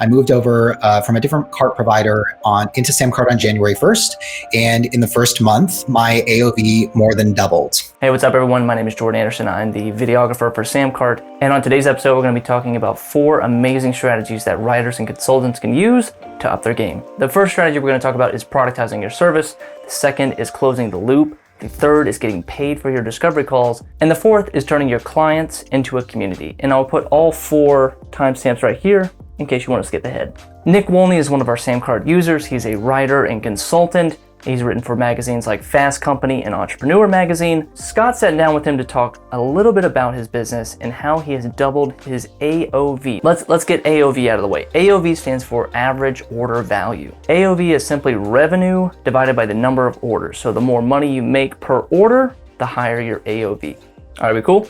I moved over from a different cart provider into SamCart on January 1st. And in the first month, my AOV more than doubled. Hey, what's up everyone? My name is Jordan Anderson. I'm the videographer for SamCart. And on today's episode, we're going to be talking about 4 amazing strategies that writers and consultants can use to up their game. The first strategy we're going to talk about is productizing your service. The second is closing the loop. The third is getting paid for your discovery calls. And the fourth is turning your clients into a community. And I'll put all 4 timestamps right here in case you want to skip ahead. Nick Wolney is one of our SamCart users. He's a writer and consultant. He's written for magazines like Fast Company and Entrepreneur Magazine. Scott sat down with him to talk a little bit about his business and how he has doubled his AOV. Let's get AOV out of the way. AOV stands for average order value. AOV is simply revenue divided by the number of orders. So the more money you make per order, the higher your AOV. All right, we cool? All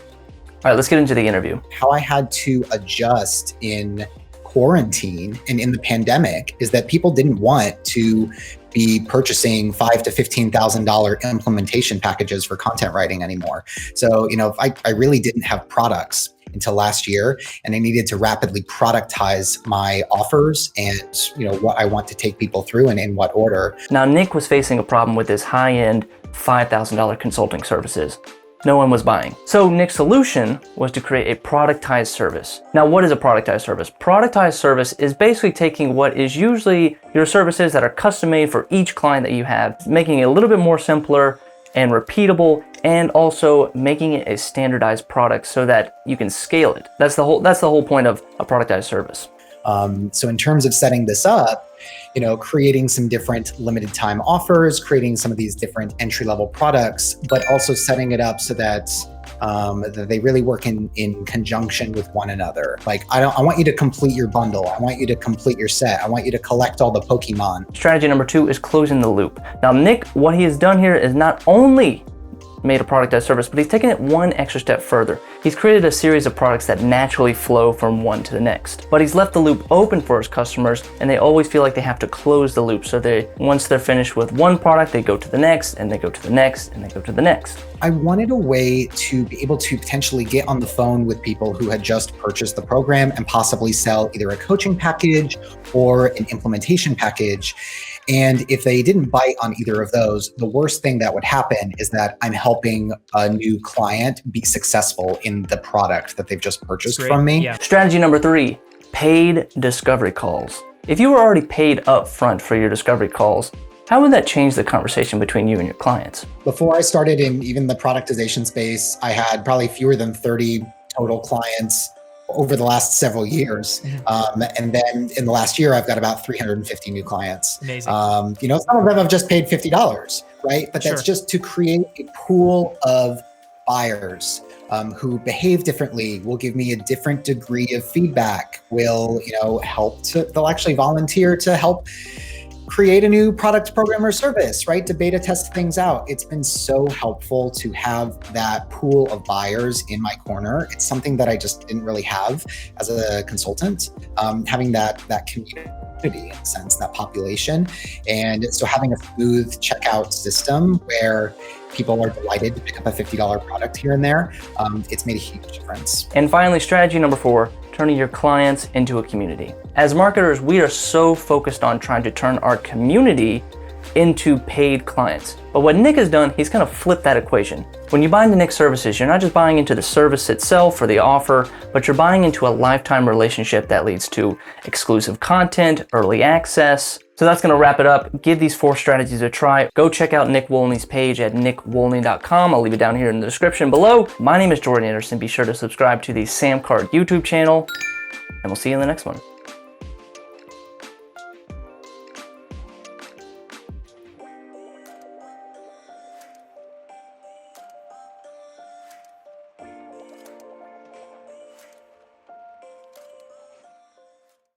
right, let's get into the interview. How I had to adjust in quarantine and in the pandemic is that people didn't want to be purchasing $5,000 to $15,000 implementation packages for content writing anymore. So, I really didn't have products until last year, and I needed to rapidly productize my offers and what I want to take people through and in what order. Now, Nick was facing a problem with his high-end $5,000 consulting services. No one was buying. So Nick's solution was to create a productized service. Now, what is a productized service? Productized service is basically taking what is usually your services that are custom made for each client that you have, making it a little bit more simpler and repeatable, and also making it a standardized product so that you can scale it. That's the whole point of a productized service. So in terms of setting this up, creating some different limited time offers, creating some of these different entry-level products, but also setting it up so that they really work in conjunction with one another. Like, I want you to complete your bundle. I want you to complete your set. I want you to collect all the Pokemon. Strategy number 2 is closing the loop. Now, Nick, what he has done here is not only made a productized service, but he's taken it one extra step further. He's created a series of products that naturally flow from one to the next. But he's left the loop open for his customers, and they always feel like they have to close the loop. So once they're finished with one product, they go to the next, and they go to the next, and they go to the next. I wanted a way to be able to potentially get on the phone with people who had just purchased the program and possibly sell either a coaching package or an implementation package. And if they didn't bite on either of those, the worst thing that would happen is that I'm helping a new client be successful in the product that they've just purchased from me. Yeah. Strategy number 3, paid discovery calls. If you were already paid up front for your discovery calls, how would that change the conversation between you and your clients? Before I started in even the productization space, I had probably fewer than 30 total clients over the last several years. And then in the last year, I've got about 350 new clients. Amazing. Some of them have just paid $50, right? But that's just to create a pool of buyers who behave differently, will give me a different degree of feedback, will, they'll actually volunteer to help create a new product, program, or service, right? To beta test things out. It's been so helpful to have that pool of buyers in my corner. It's something that I just didn't really have as a consultant, having that community in a sense, that population. And so having a smooth checkout system where people are delighted to pick up a $50 product here and there, it's made a huge difference. And finally, strategy number 4, turning your clients into a community. As marketers, we are so focused on trying to turn our community into paid clients. But what Nick has done, he's kind of flipped that equation. When you buy into Nick's services, you're not just buying into the service itself or the offer, but you're buying into a lifetime relationship that leads to exclusive content, early access. So that's gonna wrap it up. Give these 4 strategies a try. Go check out Nick Wolney's page at nickwolney.com. I'll leave it down here in the description below. My name is Jordan Anderson. Be sure to subscribe to the SamCart YouTube channel, and we'll see you in the next one.